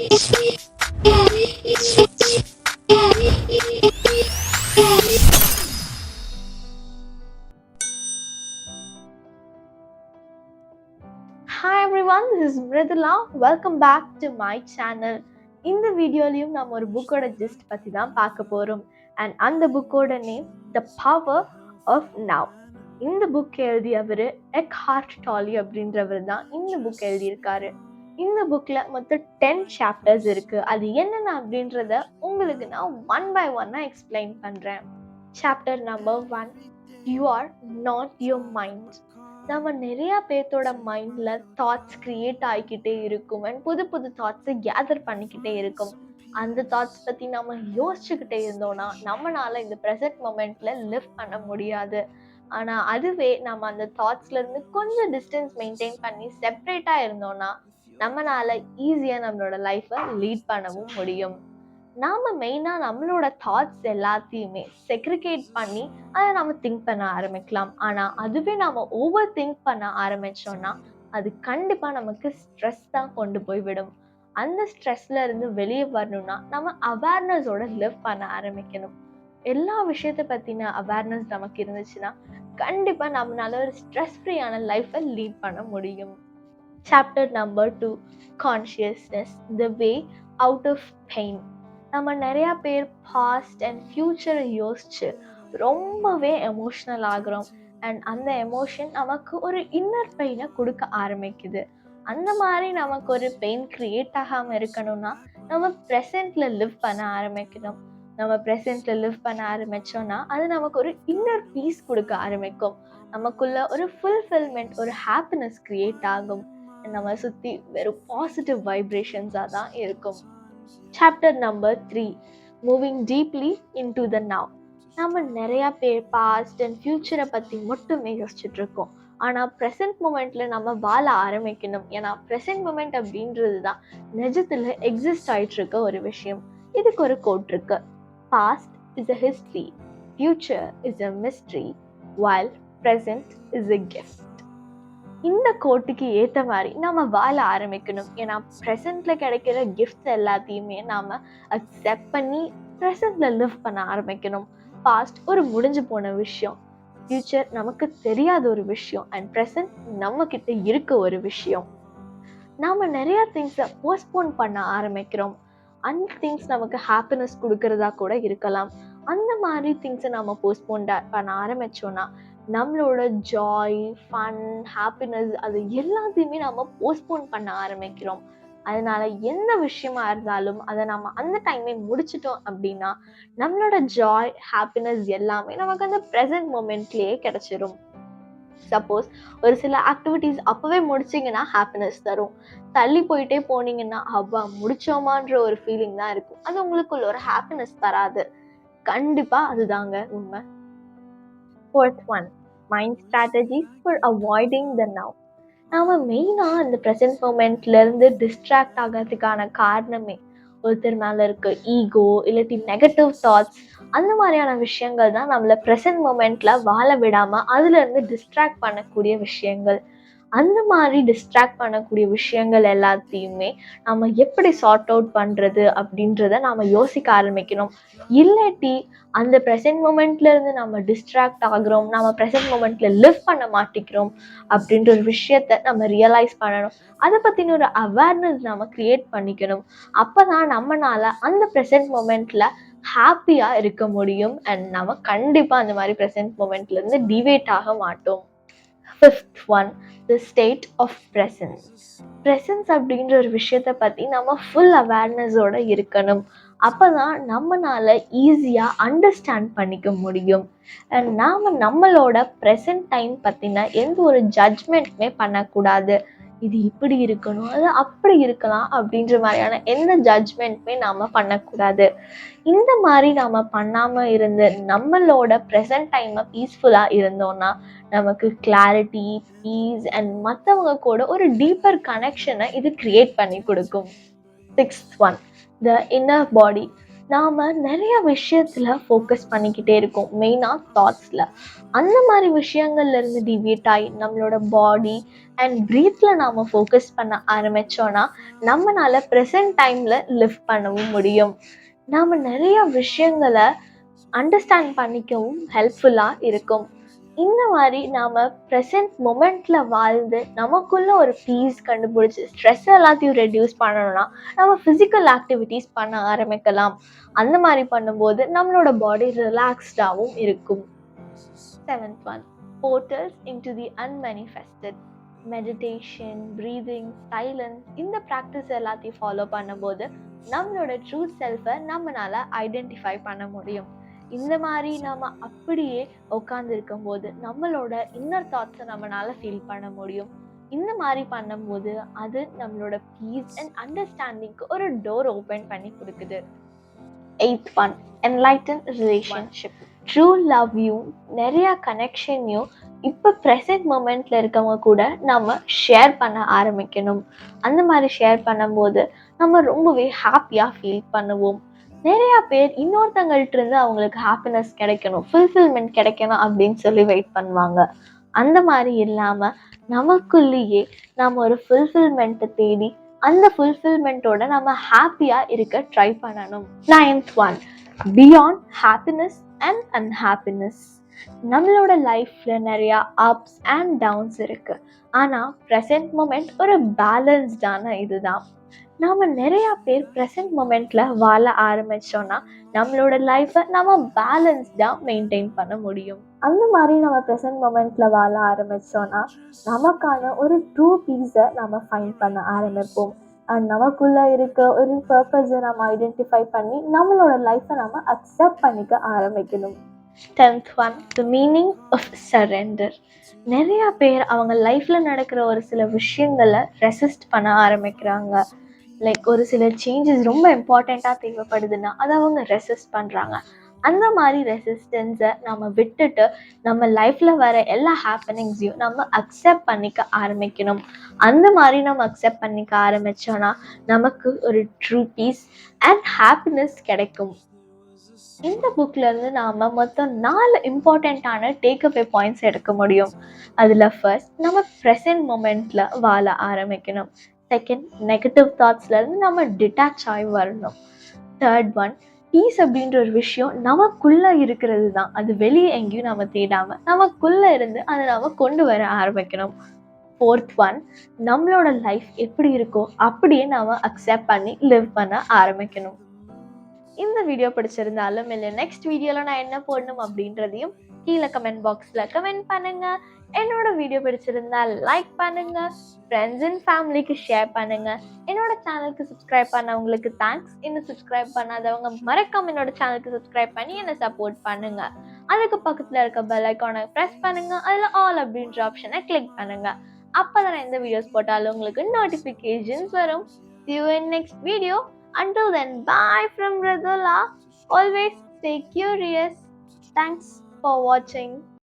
Hi everyone, this is Mridula. Welcome back to my channel. இந்த வீடியோலையும் நம்ம ஒரு புக்கோட ஜிஸ்ட் பற்றி தான் பார்க்க போகிறோம். அண்ட் அந்த புக்கோட name the power of now. இந்த புக் எழுதியவர் எக்ஹார்ட் டாலி அப்படின்றவர் தான் இந்த புக் எழுதியிருக்காரு. இந்த புக்கில் மொத்தம் 10 சாப்டர்ஸ் இருக்குது. அது என்னென்ன அப்படின்றத உங்களுக்கு நான் ஒன் பை ஒன்னாக எக்ஸ்பிளைன் பண்ணுறேன். Chapter number 1, you are not your mind. நம்ம நிறையா பேர்த்தோட மைண்டில் தாட்ஸ் க்ரியேட் ஆகிக்கிட்டே இருக்கும் அண்ட் புது புது தாட்ஸை கேதர் பண்ணிக்கிட்டே இருக்கும். அந்த தாட்ஸ் பற்றி நம்ம யோசிச்சுக்கிட்டே இருந்தோம்னா நம்மளால் இந்த ப்ரெசன்ட் மொமெண்ட்டில் லிவ் பண்ண முடியாது. ஆனால் அதுவே நம்ம அந்த தாட்ஸ்லேருந்து கொஞ்சம் டிஸ்டன்ஸ் மெயின்டைன் பண்ணி செப்ரேட்டாக இருந்தோம்னா நம்மளால் ஈஸியாக நம்மளோட லைஃப்பை லீட் பண்ணவும் முடியும். நாம் மெயினாக நம்மளோட தாட்ஸ் எல்லாத்தையுமே செக்ரிகேட் பண்ணி அதை நம்ம திங்க் பண்ண ஆரம்பிக்கலாம். ஆனால் அதுவே நாம் ஓவர் திங்க் பண்ண ஆரம்பித்தோன்னா அது கண்டிப்பாக நமக்கு ஸ்ட்ரெஸ் தான் கொண்டு போய் விடும். அந்த ஸ்ட்ரெஸ்ல இருந்து வெளியே வரணும்னா நம்ம அவேர்னஸோட லிவ் பண்ண ஆரம்பிக்கணும். எல்லா விஷயத்தை பற்றின அவேர்னஸ் நமக்கு இருந்துச்சுன்னா கண்டிப்பாக நம்மளால ஒரு ஸ்ட்ரெஸ் ஃப்ரீயான லைஃப்பை லீட் பண்ண முடியும். Chapter number 2, consciousness, the way out of pain. நம்ம நிறையா பேர் பாஸ்ட் அண்ட் ஃப்யூச்சரை யோசிச்சு ரொம்பவே எமோஷ்னல் ஆகிறோம். அண்ட் அந்த எமோஷன் நமக்கு ஒரு இன்னர் பெயினை கொடுக்க ஆரம்பிக்குது. அந்த மாதிரி நமக்கு ஒரு பெயின் க்ரியேட் ஆகாமல் இருக்கணும்னா நம்ம ப்ரெசென்ட்டில் லிவ் பண்ண ஆரம்பிக்கணும். நம்ம ப்ரெசென்ட்டில் லிவ் பண்ண ஆரம்பித்தோன்னா அது நமக்கு ஒரு இன்னர் பீஸ் கொடுக்க ஆரம்பிக்கும். நமக்குள்ள ஒரு ஃபுல்ஃபில்மெண்ட், ஒரு ஹாப்பினஸ் க்ரியேட் ஆகும். நம்ம சுற்றி வெறும் பாசிட்டிவ் வைப்ரேஷன்ஸாக தான் இருக்கும். Chapter number 3, moving deeply into the now. நம்ம நிறையா பேர் பாஸ்ட் அண்ட் ஃப்யூச்சரை பற்றி மட்டுமே யோசிச்சுட்டு இருக்கோம். ஆனால் ப்ரெசன்ட் மூமெண்ட்டில் நம்ம வாழ ஆரம்பிக்கணும். ஏன்னா ப்ரெசன்ட் மூமெண்ட் அப்படின்றது தான் நிஜத்தில் எக்ஸிஸ்ட் ஆகிட்டு இருக்க ஒரு விஷயம். இதுக்கு ஒரு கோட் இருக்கு: past is a history, future is a mystery, while present is a gift. இந்த கோட்டுக்கு ஏற்ற மாதிரி நம்ம வாழ ஆரம்பிக்கணும். ஏன்னா ப்ரெசென்ட்டில் கிடைக்கிற கிஃப்ட்ஸ் எல்லாத்தையுமே நாம் அக்செப்ட் பண்ணி ப்ரெசென்ட்டில் லிவ் பண்ண ஆரம்பிக்கணும். பாஸ்ட் ஒரு முடிஞ்சு போன விஷயம், ஃப்யூச்சர் நமக்கு தெரியாத ஒரு விஷயம், அண்ட் ப்ரெசென்ட் நம்மக்கிட்ட இருக்க ஒரு விஷயம். நாம் நிறையா திங்ஸை போஸ்ட்போன் பண்ண ஆரம்பிக்கிறோம். அந்த திங்ஸ் நமக்கு ஹாப்பினஸ் கொடுக்கறதா கூட இருக்கலாம். அந்த மாதிரி திங்ஸை நம்ம போஸ்ட்போன் பண்ண ஆரம்பித்தோன்னா நம்மளோட ஜாய், ஃபன், ஹாப்பினஸ் அது எல்லாத்தையுமே நம்ம போஸ்ட்போன் பண்ண ஆரம்பிக்கிறோம். அதனால எந்த விஷயமா இருந்தாலும் அதை நம்ம அந்த டைமே முடிச்சிட்டோம் அப்படின்னா நம்மளோட ஜாய், ஹாப்பினஸ் எல்லாமே நமக்கு அந்த ப்ரெசன்ட் மொமெண்ட்லேயே கிடைச்சிரும். சப்போஸ் ஒரு சில ஆக்டிவிட்டீஸ் அப்போவே முடிச்சிங்கன்னா ஹாப்பினஸ் தரும். தள்ளி போயிட்டே போனீங்கன்னா அப்பா முடிச்சோமான்ற ஒரு ஃபீலிங் தான் இருக்கும். அது உங்களுக்குள்ள ஒரு ஹாப்பினஸ் தராது. கண்டிப்பாக அதுதாங்க உண்மை. Fourth one, mind strategies for avoiding the now. நாம மெயினாக அந்த ப்ரெசன்ட் மூமெண்ட்லேருந்து டிஸ்ட்ராக்ட் ஆகிறதுக்கான காரணமே ஒருத்தர் மேலே இருக்க ஈகோ, இல்லாட்டி நெகட்டிவ் தாட்ஸ், அந்த மாதிரியான விஷயங்கள் தான் நம்மளை ப்ரெசன்ட் மூமெண்ட்டில் வாழ விடாமல் அதுலேருந்து டிஸ்ட்ராக்ட் பண்ணக்கூடிய விஷயங்கள். அந்த மாதிரி டிஸ்ட்ராக்ட் பண்ணக்கூடிய விஷயங்கள் எல்லாத்தையுமே நம்ம எப்படி சார்ட் அவுட் பண்ணுறது அப்படின்றத நாம் யோசிக்க ஆரம்பிக்கணும். இல்லாட்டி அந்த ப்ரெசன்ட் மூமெண்ட்லேருந்து நம்ம டிஸ்ட்ராக்ட் ஆகிறோம், நம்ம ப்ரெசன்ட் மூமெண்ட்டில் லிவ் பண்ண மாட்டேங்கிறோம் அப்படின்ற ஒரு விஷயத்த நம்ம ரியலைஸ் பண்ணணும். அதை பற்றின ஒரு அவேர்னஸ் நம்ம க்ரியேட் பண்ணிக்கணும். அப்போ தான் நம்மளால் அந்த ப்ரெசன்ட் மூமெண்ட்டில் ஹாப்பியாக இருக்க முடியும். அண்ட் நம்ம கண்டிப்பாக அந்த மாதிரி ப்ரெசன்ட் மூமெண்ட்லேருந்து டிவேட் ஆக மாட்டோம். Fifth one, the state of presence. Presence அப்படின்ற ஒரு விஷயத்தை பற்றி நம்ம ஃபுல் அவேர்னஸோடு இருக்கணும். அப்போ தான் நம்மளால் ஈஸியாக அண்டர்ஸ்டாண்ட் பண்ணிக்க முடியும். அண்ட் நாம் நம்மளோட ப்ரெசன்ட் டைம் பற்றின எந்த ஒரு ஜட்ஜ்மெண்ட்டுமே பண்ணக்கூடாது. இது இப்படி இருக்கணும், அது அப்படி இருக்கலாம் அப்படின்ற மாதிரியான எந்த ஜட்ஜ்மெண்ட்டுமே நாம் பண்ணக்கூடாது. இந்த மாதிரி நாம் பண்ணாமல் இருந்து நம்மளோட ப்ரெசன்ட் டைமை பீஸ்ஃபுல்லாக இருந்தோன்னா நமக்கு கிளாரிட்டி, பீஸ் அண்ட் மற்றவங்க கூட ஒரு டீப்பர் கனெக்ஷனை இது க்ரியேட் பண்ணி கொடுக்கும். Sixth one, the inner body. நாம் நிறைய விஷயத்தில் ஃபோக்கஸ் பண்ணிக்கிட்டே இருக்கோம், மெயினாக தாட்ஸில். அந்த மாதிரி விஷயங்கள்லேருந்து டிவியேட் ஆகி நம்மளோட பாடி அண்ட் ப்ரீத்தில் நாம் ஃபோக்கஸ் பண்ண ஆரம்பித்தோன்னா நம்மளால் ப்ரெசன்ட் டைமில் லிவ் பண்ணவும் முடியும். நாம் நிறைய விஷயங்களை அண்டர்ஸ்டாண்ட் பண்ணிக்கவும் ஹெல்ப்ஃபுல்லாக இருக்கும். இந்த மாதிரி நாம் ப்ரெசன்ட் மொமெண்ட்டில் வாழ்ந்து நமக்குள்ள ஒரு பீஸ் கண்டுபிடிச்சி ஸ்ட்ரெஸ் எல்லாத்தையும் ரெடியூஸ் பண்ணணும்னா நம்ம ஃபிசிக்கல் ஆக்டிவிட்டீஸ் பண்ண ஆரம்பிக்கலாம். அந்த மாதிரி பண்ணும்போது நம்மளோட பாடி ரிலாக்ஸ்டாகவும் இருக்கும். 7th one, portals into the unmanifested. Meditation, breathing, silence, இந்த ப்ராக்டிஸ் எல்லாத்தையும் ஃபாலோ பண்ணும்போது நம்மளோட ட்ரூ செல்ஃபை நம்மளால் ஐடென்டிஃபை பண்ண முடியும். இந்த மாதிரி நம்ம அப்படியே உட்காந்துருக்கும் போது நம்மளோட இன்னர் தாட்ஸை நம்மளால் ஃபீல் பண்ண முடியும். இந்த மாதிரி பண்ணும்போது அது நம்மளோட பீஸ் அண்ட் அண்டர்ஸ்டாண்டிங்க்கு ஒரு டோர் ஓப்பன் பண்ணி கொடுக்குது. 8th one, enlighten relationship. True லவ்யும் நிறையா கனெக்ஷனையும் இப்போ ப்ரெசன்ட் மூமெண்ட்டில் இருக்கவங்க கூட நம்ம ஷேர் பண்ண ஆரம்பிக்கணும். அந்த மாதிரி ஷேர் பண்ணும்போது நம்ம ரொம்பவே ஹாப்பியாக ஃபீல் பண்ணுவோம். நிறையா பேர் இன்னொருத்தங்கள்ட்டிருந்து அவங்களுக்கு ஹாப்பினஸ் கிடைக்கணும், ஃபுல்ஃபில்மெண்ட் கிடைக்கணும் அப்படின்னு சொல்லி வெயிட் பண்ணுவாங்க. அந்த மாதிரி இல்லாமல் நமக்குள்ளேயே நம்ம ஒரு ஃபுல்ஃபில்மெண்ட்டை தேடி அந்த ஃபுல்ஃபில்மெண்ட்டோட நம்ம ஹாப்பியாக இருக்க ட்ரை பண்ணணும். 9th one, beyond happiness and unhappiness. நம்மளோட லைஃப்பில் நிறையா அப்ஸ் அண்ட் டவுன்ஸ் இருக்குது. ஆனால் ப்ரெசன்ட் மொமெண்ட் ஒரு பேலன்ஸ்டான இதுதான். நாம் நிறையா பேர் ப்ரெசன்ட் மொமெண்ட்டில் வாழ ஆரம்பித்தோன்னா நம்மளோட லைஃப்பை நம்ம பேலன்ஸ்டாக மெயின்டைன் பண்ண முடியும். அந்த மாதிரி நம்ம ப்ரெசன்ட் மொமெண்ட்டில் வாழ ஆரம்பித்தோன்னா நமக்கான ஒரு ட்ரூ பீஸை நம்ம ஃபைண்ட் பண்ண ஆரம்பிப்போம். அண்ட் நமக்குள்ளே இருக்க ஒரு பர்பஸை நம்ம ஐடென்டிஃபை பண்ணி நம்மளோட லைஃப்பை நம்ம அக்செப்ட் பண்ணிக்க ஆரம்பிக்கணும். 10th one, the meaning of surrender. நிறையா பேர் அவங்க லைஃப்பில் நடக்கிற ஒரு சில விஷயங்களை ரெசிஸ்ட் பண்ண ஆரம்பிக்கிறாங்க. லைக் ஒரு சில சேஞ்சஸ் ரொம்ப இம்பார்ட்டண்ட்டாக தேவைப்படுதுன்னா அதை அவங்க ரெசிஸ்ட் பண்ணுறாங்க. அந்த மாதிரி ரெசிஸ்டன்ஸை நம்ம விட்டுட்டு நம்ம லைஃப்பில் வர எல்லா ஹேப்பனிங்ஸையும் நம்ம அக்செப்ட் பண்ணிக்க ஆரம்பிக்கணும். அந்த மாதிரி நம்ம அக்செப்ட் பண்ணிக்க ஆரம்பித்தோன்னா நமக்கு ஒரு ட்ரூ பீஸ் அண்ட் ஹாப்பினஸ் கிடைக்கும். இந்த புக்லேருந்து நாம் மொத்தம் 4 இம்பார்ட்டண்ட்டான டேக்அவே பாயிண்ட்ஸ் எடுக்க முடியும். அதில் ஃபர்ஸ்ட், நம்ம ப்ரெசன்ட் மொமெண்ட்டில் வாழ ஆரம்பிக்கணும். செகண்ட், நெகட்டிவ் தாட்ஸ்லேருந்து நம்ம டிட்டாச் ஆகி வரணும். தேர்ட் ஒன், பீஸ் அப்படின்ற ஒரு விஷயம் நமக்குள்ளே இருக்கிறது தான், அது வெளியே எங்கேயும் நம்ம தேடாமல் நமக்குள்ளே இருந்து அதை நம்ம கொண்டு வர ஆரம்பிக்கணும். ஃபோர்த் ஒன், நம்மளோட லைஃப் எப்படி இருக்கோ அப்படியே நாம் அக்செப்ட் பண்ணி லிவ் பண்ண ஆரம்பிக்கணும். இந்த வீடியோ பிடிச்சிருந்தாலும் இல்லை நெக்ஸ்ட் வீடியோவில் நான் என்ன போடணும் அப்படின்றதையும் கீழே கமெண்ட் பாக்ஸில் கமெண்ட் பண்ணுங்கள். என்னோட வீடியோ பிடிச்சிருந்தா லைக் பண்ணுங்கள், ஃப்ரெண்ட்ஸ் அண்ட் ஃபேமிலிக்கு ஷேர் பண்ணுங்கள். என்னோட சேனலுக்கு சப்ஸ்கிரைப் பண்ணவங்களுக்கு தேங்க்ஸ். இன்னும் சப்ஸ்கிரைப் பண்ணாதவங்க மறக்காம என்னோட சேனலுக்கு சப்ஸ்கிரைப் பண்ணி என்னை சப்போர்ட் பண்ணுங்கள். அதுக்கு பக்கத்தில் இருக்க பெல் ஐக்கானை ப்ரெஸ் பண்ணுங்கள், அதில் ஆல் அப்படின்ற ஆப்ஷனை கிளிக் பண்ணுங்கள். அப்போ தான் எந்த வீடியோஸ் போட்டாலும் உங்களுக்கு நோட்டிஃபிகேஷன்ஸ் வரும். See you in next video. Until then, bye from Radula. Always stay curious. Thanks for watching.